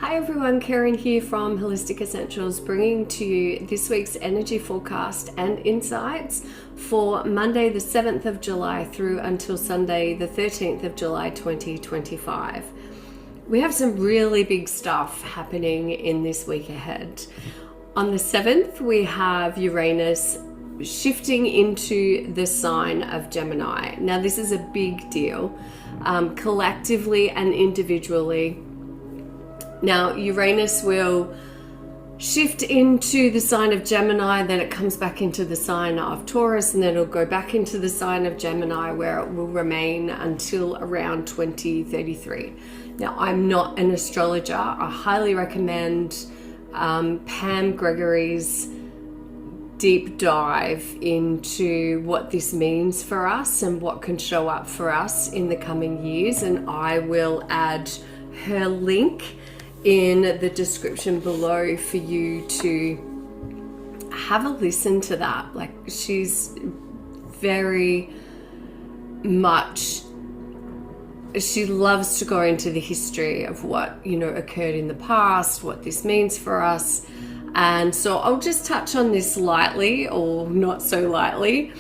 Hi everyone, Kerryn here from Holistic Essentials, bringing to you this week's energy forecast and insights for Monday the 7th of July through until Sunday the 13th of July 2025. We have some really big stuff happening in this week ahead. On the 7th, we have Uranus shifting into the sign of Gemini. Now this is a big deal, collectively and individually. Now, Uranus will shift into the sign of Gemini, then it comes back into the sign of Taurus, and then it'll go back into the sign of Gemini, where it will remain until around 2033. Now, I'm not an astrologer. I highly recommend Pam Gregory's deep dive into what this means for us and what can show up for us in the coming years, and I will add her link in the description below for you to have a listen to that. Like, she's very much, she loves to go into the history of what, occurred in the past, what this means for us. And so I'll just touch on this lightly or not so lightly.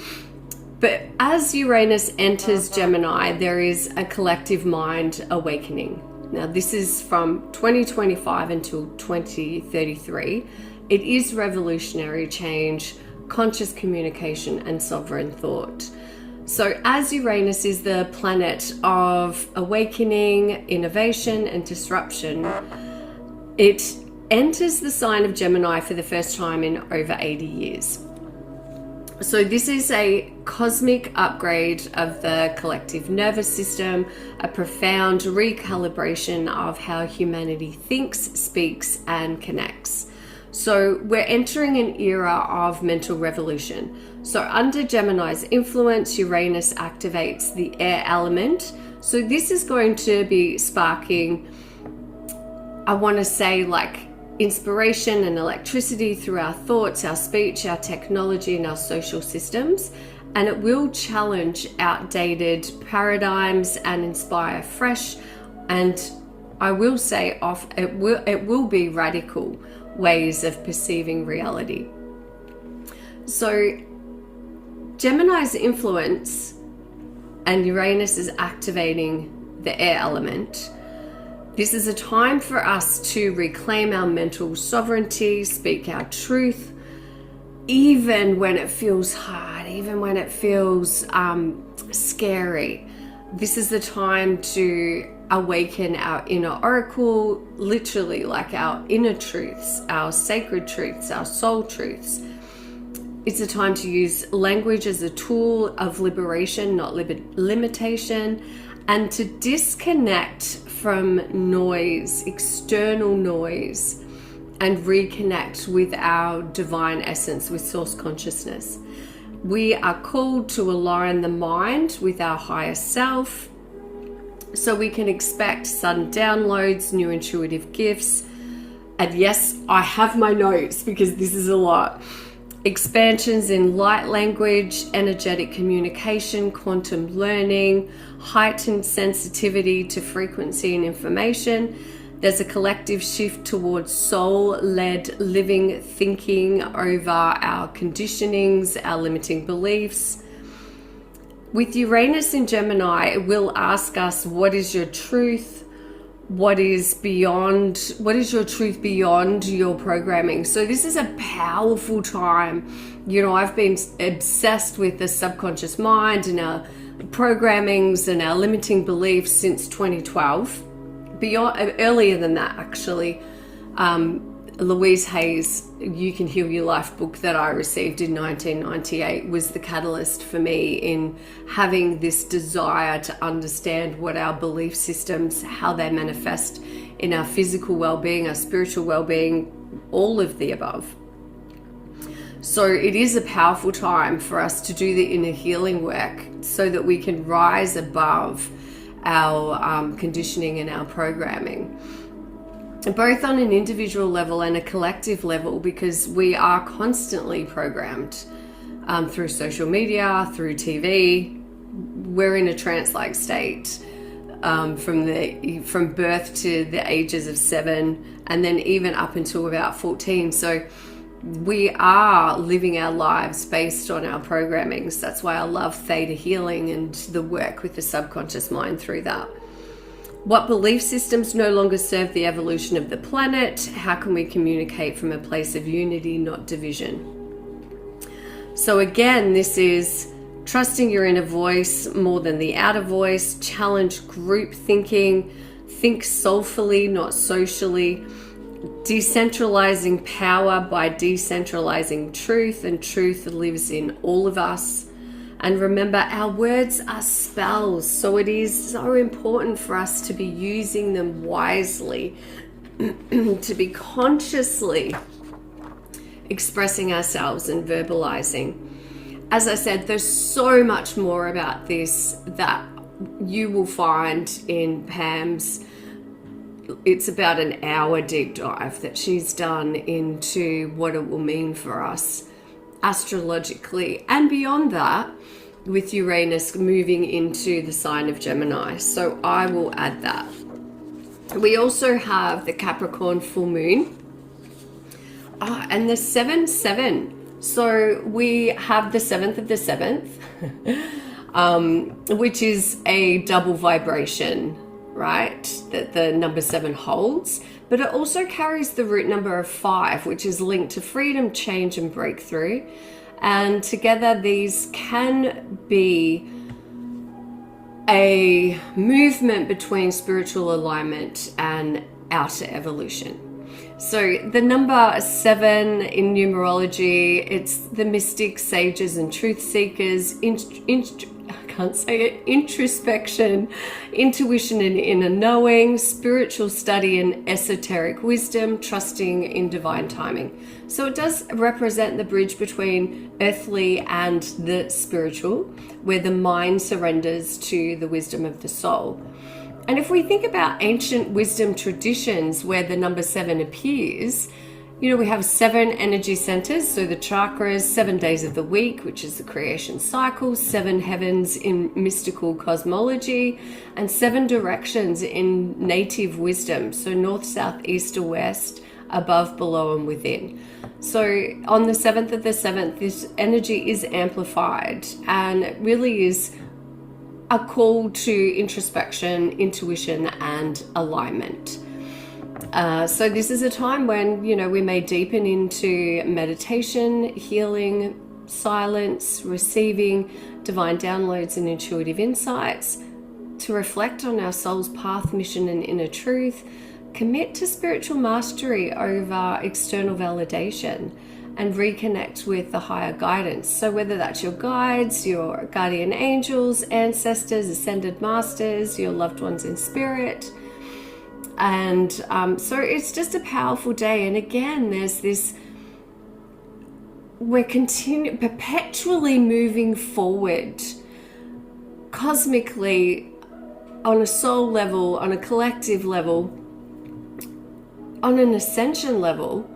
But as Uranus enters Gemini, there is a collective mind awakening. Now, this is from 2025 until 2033. It is revolutionary change, conscious communication, and sovereign thought. So as Uranus is the planet of awakening, innovation, and disruption, it enters the sign of Gemini for the first time in over 80 years. So this is a cosmic upgrade of the collective nervous system, a profound recalibration of how humanity thinks, speaks, and connects. So we're entering an era of mental revolution. So under Gemini's influence, Uranus activates the air element. So this is going to be sparking, I want to say, like, inspiration and electricity through our thoughts, our speech, our technology, and our social systems. And it will challenge outdated paradigms and inspire fresh, and I will say it will be radical ways of perceiving reality. So Gemini's influence and Uranus is activating the air element. This is a time for us to reclaim our mental sovereignty, speak our truth, even when it feels hard, even when it feels scary. This is the time to awaken our inner oracle, literally, like our inner truths, our sacred truths, our soul truths. It's a time to use language as a tool of liberation, not limitation, and to disconnect from noise, external noise, and reconnect with our divine essence, with source consciousness. We are called to align the mind with our higher self, so we can expect sudden downloads, new intuitive gifts. And yes, I have my notes because this is a lot. Expansions in light language, energetic communication, quantum learning, heightened sensitivity to frequency and information. There's a collective shift towards soul-led living, thinking over our conditionings, our limiting beliefs. With Uranus in Gemini, it will ask us, what is your truth? What is your truth beyond your programming? So this is a powerful time. I've been obsessed with the subconscious mind and our programmings and our limiting beliefs since 2012. Earlier than that, actually. Louise Hay's You Can Heal Your Life book that I received in 1998 was the catalyst for me in having this desire to understand what our belief systems, how they manifest in our physical well-being, our spiritual well-being, all of the above. So it is a powerful time for us to do the inner healing work so that we can rise above our conditioning and our programming, both on an individual level and a collective level, because we are constantly programmed through social media, through TV. We're in a trance-like state. from birth to the ages of 7, and then even up until about 14. So we are living our lives based on our programming. So that's why I love theta healing and the work with the subconscious mind through that. What belief systems no longer serve the evolution of the planet? How can we communicate from a place of unity, not division? So again, this is trusting your inner voice more than the outer voice, challenge group thinking, think soulfully, not socially, decentralizing power by decentralizing truth, and truth lives in all of us. And remember, our words are spells, so it is so important for us to be using them wisely, to be consciously expressing ourselves and verbalizing. As I said, there's so much more about this that you will find in Pam's. It's about an hour deep dive that she's done into what it will mean for us astrologically, and beyond that, with Uranus moving into the sign of Gemini. So I will add that. We also have the Capricorn Full Moon and the 7-7. So we have the 7th of the 7th, which is a double vibration, right, that the number 7 holds, but it also carries the root number of 5, which is linked to freedom, change, and breakthrough. And together these can be a movement between spiritual alignment and outer evolution. So the number 7 in numerology, it's the mystics, sages, and truth seekers, introspection, intuition and inner knowing, spiritual study and esoteric wisdom, trusting in divine timing. So it does represent the bridge between earthly and the spiritual, where the mind surrenders to the wisdom of the soul. And if we think about ancient wisdom traditions where the number 7 appears, you know, we have 7 energy centers, so the chakras, 7 days of the week, which is the creation cycle, 7 heavens in mystical cosmology, and 7 directions in native wisdom, so north, south, east, or west, above, below, and within. So on the 7th of the 7th, this energy is amplified, and it really is a call to introspection, intuition, and alignment. So this is a time when, you know, we may deepen into meditation, healing, silence, receiving divine downloads and intuitive insights, to reflect on our soul's path, mission, and inner truth, commit to spiritual mastery over external validation, and reconnect with the higher guidance. So whether that's your guides, your guardian angels, ancestors, ascended masters, your loved ones in spirit. And so it's just a powerful day. And again, there's this, we're perpetually moving forward cosmically, on a soul level, on a collective level, on an ascension level,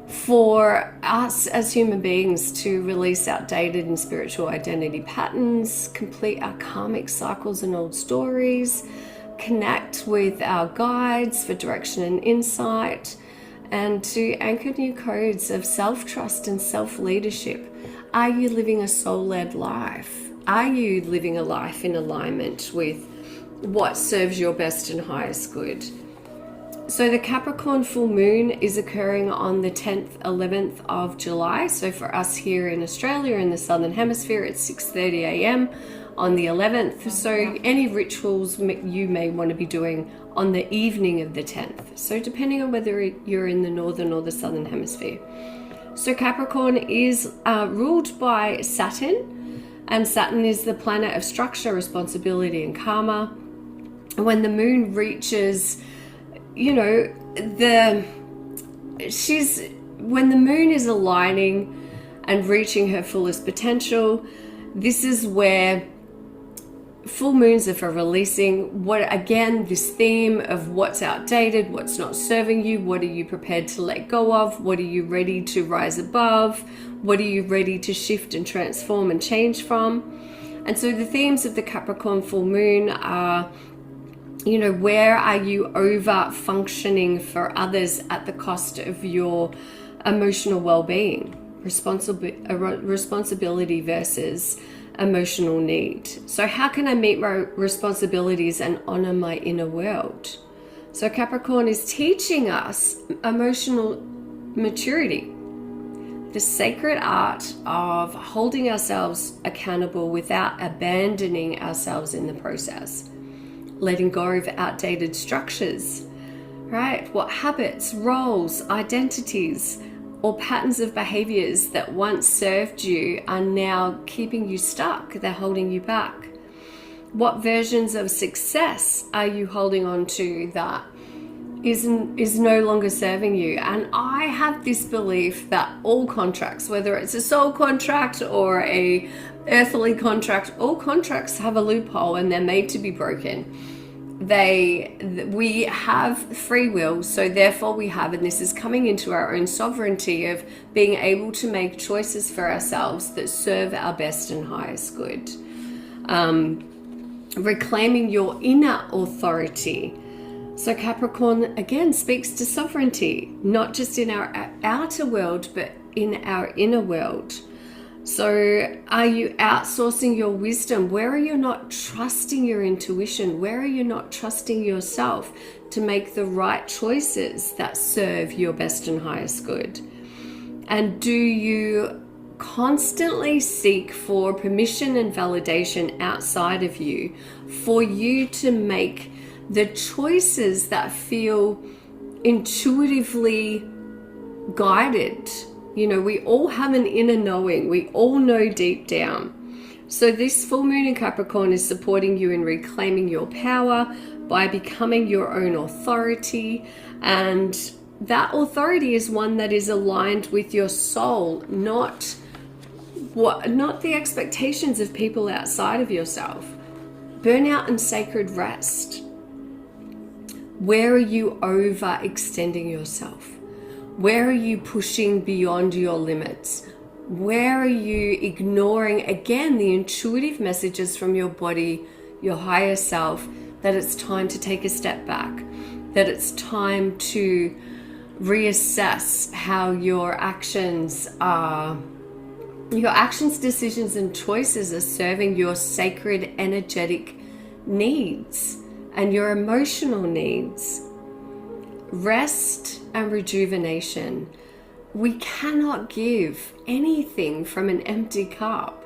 for us as human beings to release outdated and spiritual identity patterns, complete our karmic cycles and old stories, connect with our guides for direction and insight, and to anchor new codes of self-trust and self-leadership. Are you living a soul-led life? Are you living a life in alignment with what serves your best and highest good? So the Capricorn Full Moon is occurring on the 10th, 11th of July. So for us here in Australia, in the Southern Hemisphere, it's 6:30 a.m. on the 11th. So any rituals you may want to be doing on the evening of the 10th. So depending on whether you're in the Northern or the Southern Hemisphere. So Capricorn is ruled by Saturn, and Saturn is the planet of structure, responsibility, and karma. When the moon reaches, you know, when the moon is aligning and reaching her fullest potential, this is where full moons are for releasing this theme of what's outdated, what's not serving you, what are you prepared to let go of, what are you ready to rise above, what are you ready to shift and transform and change from. And so the themes of the Capricorn full moon are You know, where are you over functioning for others at the cost of your emotional well-being? Responsibility versus emotional need. So how can I meet my responsibilities and honor my inner world? So Capricorn is teaching us emotional maturity, the sacred art of holding ourselves accountable without abandoning ourselves in the process, letting go of outdated structures, right? What habits, roles, identities, or patterns of behaviors that once served you are now keeping you stuck. They're holding you back. What versions of success are you holding on to that is no longer serving you? And I have this belief that all contracts, whether it's a soul contract or a earthly contract, all contracts have a loophole and they're made to be broken. We have free will, so therefore we have, and this is coming into our own sovereignty of being able to make choices for ourselves that serve our best and highest good. Reclaiming your inner authority. So Capricorn again speaks to sovereignty, not just in our outer world, but in our inner world. So are you outsourcing your wisdom? Where are you not trusting your intuition? Where are you not trusting yourself to make the right choices that serve your best and highest good? And do you constantly seek for permission and validation outside of you for you to make the choices that feel intuitively guided? You know, we all have an inner knowing. We all know deep down. So this full moon in Capricorn is supporting you in reclaiming your power by becoming your own authority. And that authority is one that is aligned with your soul, not the expectations of people outside of yourself. Burnout and sacred rest. Where are you overextending yourself? Where are you pushing beyond your limits? Where are you ignoring, again, the intuitive messages from your body, your higher self, that it's time to take a step back, that it's time to reassess how your actions, decisions, and choices are serving your sacred energetic needs and your emotional needs. Rest and rejuvenation. We cannot give anything from an empty cup.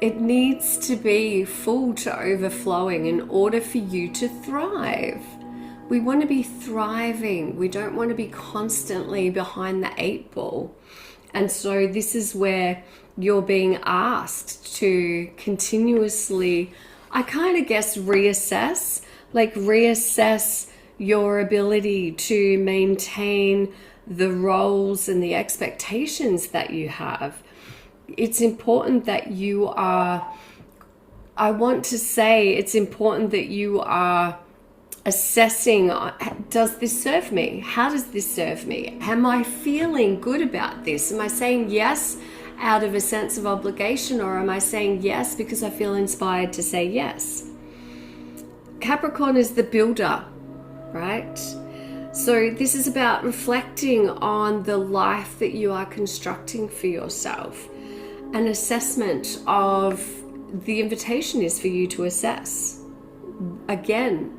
It needs to be full to overflowing in order for you to thrive. We want to be thriving. We don't want to be constantly behind the 8 ball. And so this is where you're being asked to continuously, I kind of guess, reassess your ability to maintain the roles and the expectations that you have. It's important that you are, it's important that you are assessing, does this serve me? How does this serve me? Am I feeling good about this? Am I saying yes out of a sense of obligation, or am I saying yes because I feel inspired to say yes? Capricorn is the builder, right? So this is about reflecting on the life that you are constructing for yourself. An assessment of the invitation is for you to assess. Again,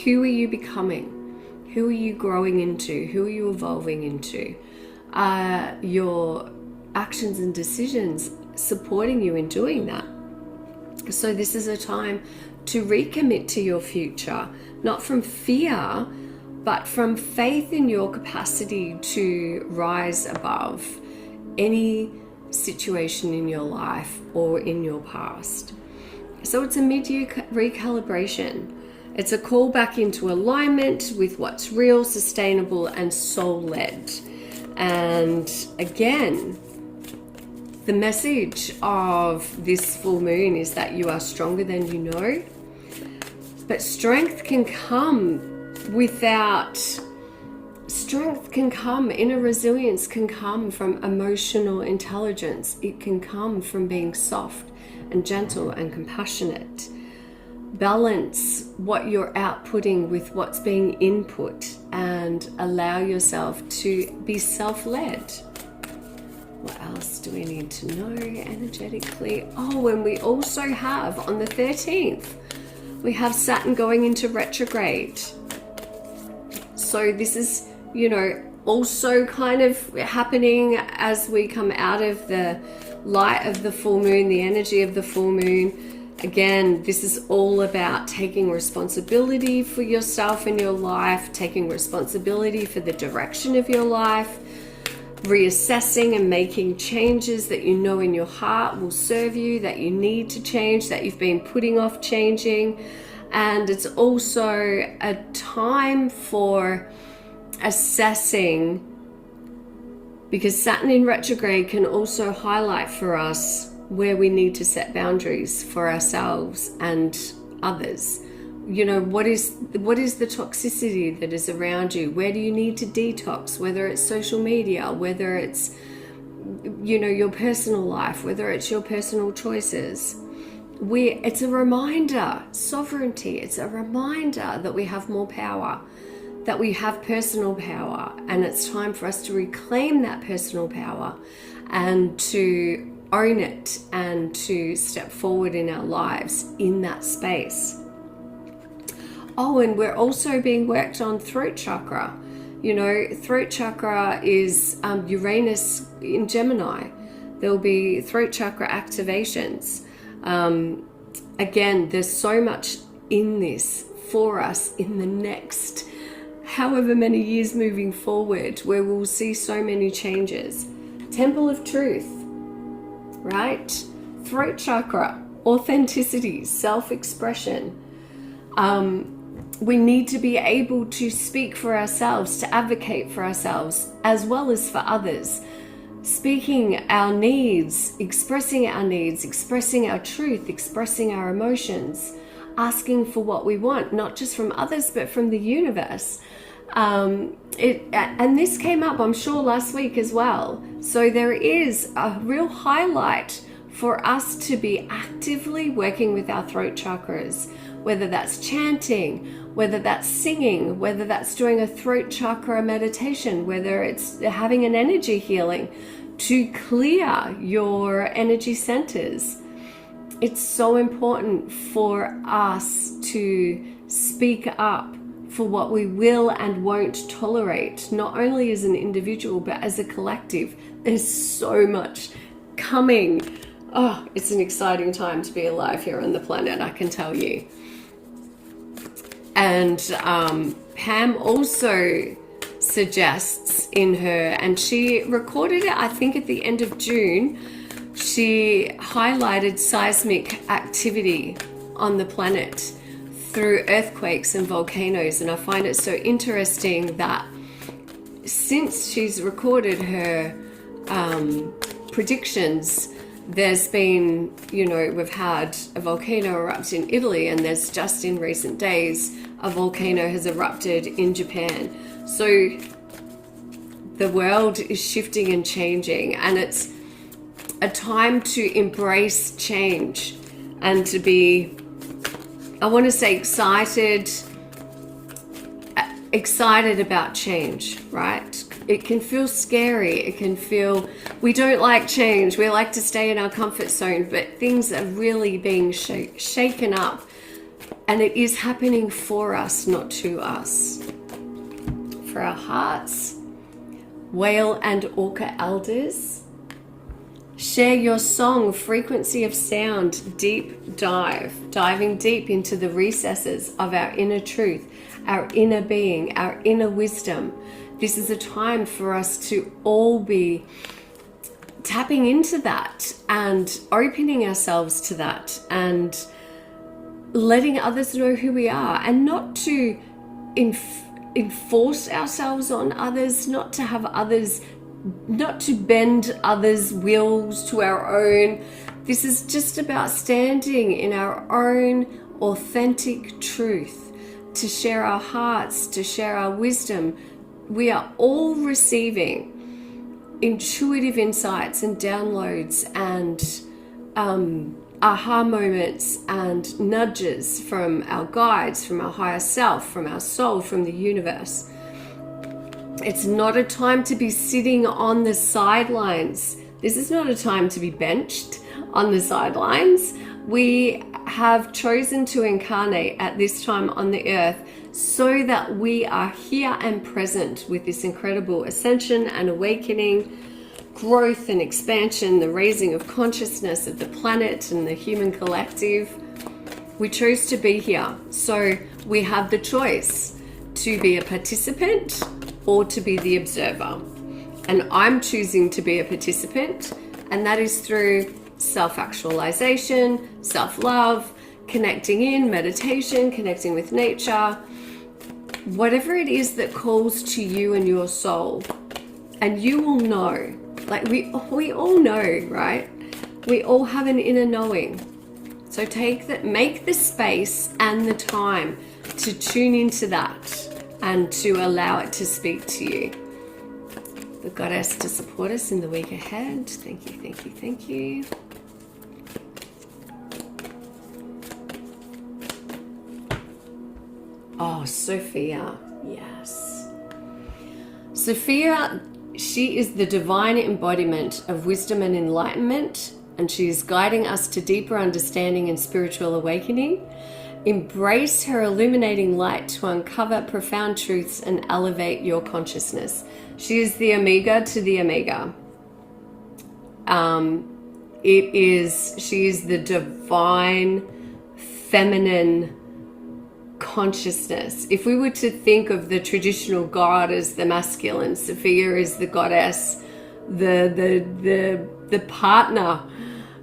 who are you becoming? Who are you growing into? Who are you evolving into? Your actions and decisions supporting you in doing that. So this is a time to recommit to your future, not from fear, but from faith in your capacity to rise above any situation in your life or in your past. So it's a mid-year recalibration. It's a call back into alignment with what's real, sustainable, and soul-led. And again, the message of this full moon is that you are stronger than you know. But strength can come, inner resilience can come from emotional intelligence. It can come from being soft and gentle and compassionate. balance what you're outputting with what's being input, and allow yourself to be self-led. What else do we need to know energetically? Oh, and we also have on the 13th, we have Saturn going into retrograde. So this is, you know, also kind of happening as we come out of the light of the full moon, the energy of the full moon. Again, this is all about taking responsibility for yourself and your life, taking responsibility for the direction of your life, reassessing and making changes that you know in your heart will serve you, that you need to change, that you've been putting off changing. And it's also a time for assessing, because Saturn in retrograde can also highlight for us where we need to set boundaries for ourselves and others. You know, what is the toxicity that is around you? Where do you need to detox? Whether it's social media, whether it's, you know, your personal life, whether it's your personal choices. It's a reminder, sovereignty, it's a reminder that we have more power, that we have personal power, and it's time for us to reclaim that personal power and to own it and to step forward in our lives in that space. Oh, and we're also being worked on throat chakra. You know, throat chakra is Uranus in Gemini. There'll be throat chakra activations. Again, there's so much in this for us in the next however many years moving forward, where we'll see so many changes. Temple of Truth, right? Throat chakra, authenticity, self-expression. We need to be able to speak for ourselves, to advocate for ourselves as well as for others. Speaking our needs, expressing our truth, expressing our emotions, asking for what we want, not just from others, but from the universe. And this came up, I'm sure, last week as well. So there is a real highlight for us to be actively working with our throat chakras, whether that's chanting, whether that's singing, whether that's doing a throat chakra meditation, whether it's having an energy healing to clear your energy centers. It's so important for us to speak up for what we will and won't tolerate, not only as an individual, but as a collective. There's so much coming. Oh, it's an exciting time to be alive here on the planet, I can tell you. And Pam also suggests in her, and she recorded it, I think, at the end of June, she highlighted seismic activity on the planet through earthquakes and volcanoes. And I find it so interesting that since she's recorded her predictions, there's been, you know, we've had a volcano erupt in Italy, and there's just in recent days a volcano has erupted in Japan. So the world is shifting and changing, and it's a time to embrace change and to be, I want to say, excited about change, right? It can feel scary. It can feel, we don't like change. We like to stay in our comfort zone, but things are really being shaken up, and it is happening for us, not to us. For our hearts, whale and orca elders, share your song, frequency of sound, deep dive, diving deep into the recesses of our inner truth, our inner being, our inner wisdom. This is a time for us to all be tapping into that and opening ourselves to that and letting others know who we are, and not to enforce ourselves on others, not to have others, not to bend others' wills to our own. This is just about standing in our own authentic truth, to share our hearts, to share our wisdom. We are all receiving intuitive insights and downloads and aha moments and nudges from our guides, from our higher self, from our soul, from the universe. It's not a time to be sitting on the sidelines. This is not a time to be benched on the sidelines. We have chosen to incarnate at this time on the earth so that we are here and present with this incredible ascension and awakening, growth and expansion, the raising of consciousness of the planet and the human collective. We chose to be here, so we have the choice to be a participant or to be the observer. And I'm choosing to be a participant, and that is through self-actualization, self-love, connecting in, meditation, connecting with nature, whatever it is that calls to you and your soul. And you will know, like we all know, right? We all have an inner knowing. So make the space and the time to tune into that and to allow it to speak to you. The goddess to support us in the week ahead. Thank you, thank you, thank you. Oh, Sophia, yes. Sophia, she is the divine embodiment of wisdom and enlightenment, and she is guiding us to deeper understanding and spiritual awakening. Embrace her illuminating light to uncover profound truths and elevate your consciousness. She is the omega to the omega. She is the divine feminine consciousness. If we were to think of the traditional god as the masculine, Sophia is the goddess, the partner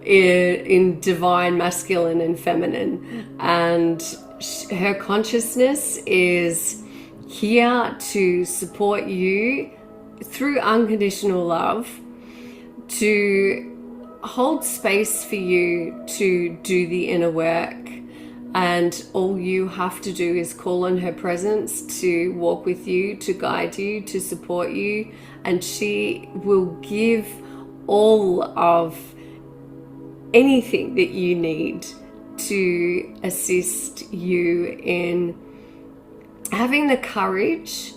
in divine masculine and feminine, and her consciousness is here to support you through unconditional love, to hold space for you to do the inner work. And all you have to do is call on her presence to walk with you, to guide you, to support you, and she will give all of anything that you need to assist you in having the courage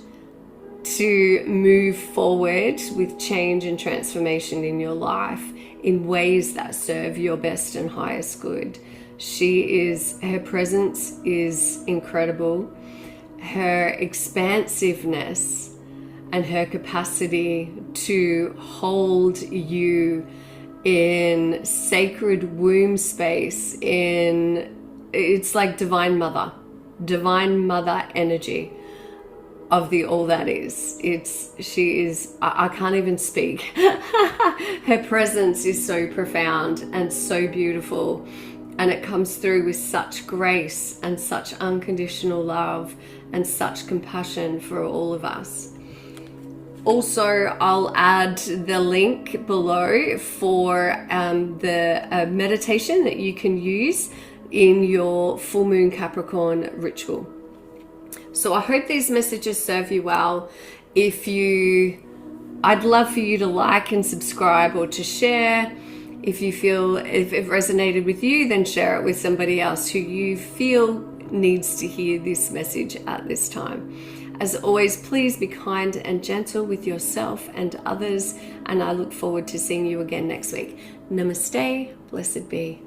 to move forward with change and transformation in your life in ways that serve your best and highest good. Her presence is incredible. Her expansiveness and her capacity to hold you in sacred womb space, it's like divine mother energy of the all that is. I can't even speak. Her presence is so profound and so beautiful, and it comes through with such grace and such unconditional love and such compassion for all of us. Also, I'll add the link below for the meditation that you can use in your full moon Capricorn ritual. So I hope these messages serve you well. I'd love for you to like and subscribe or to share. If it resonated with you, then share it with somebody else who you feel needs to hear this message at this time. As always, please be kind and gentle with yourself and others, and I look forward to seeing you again next week. Namaste, blessed be.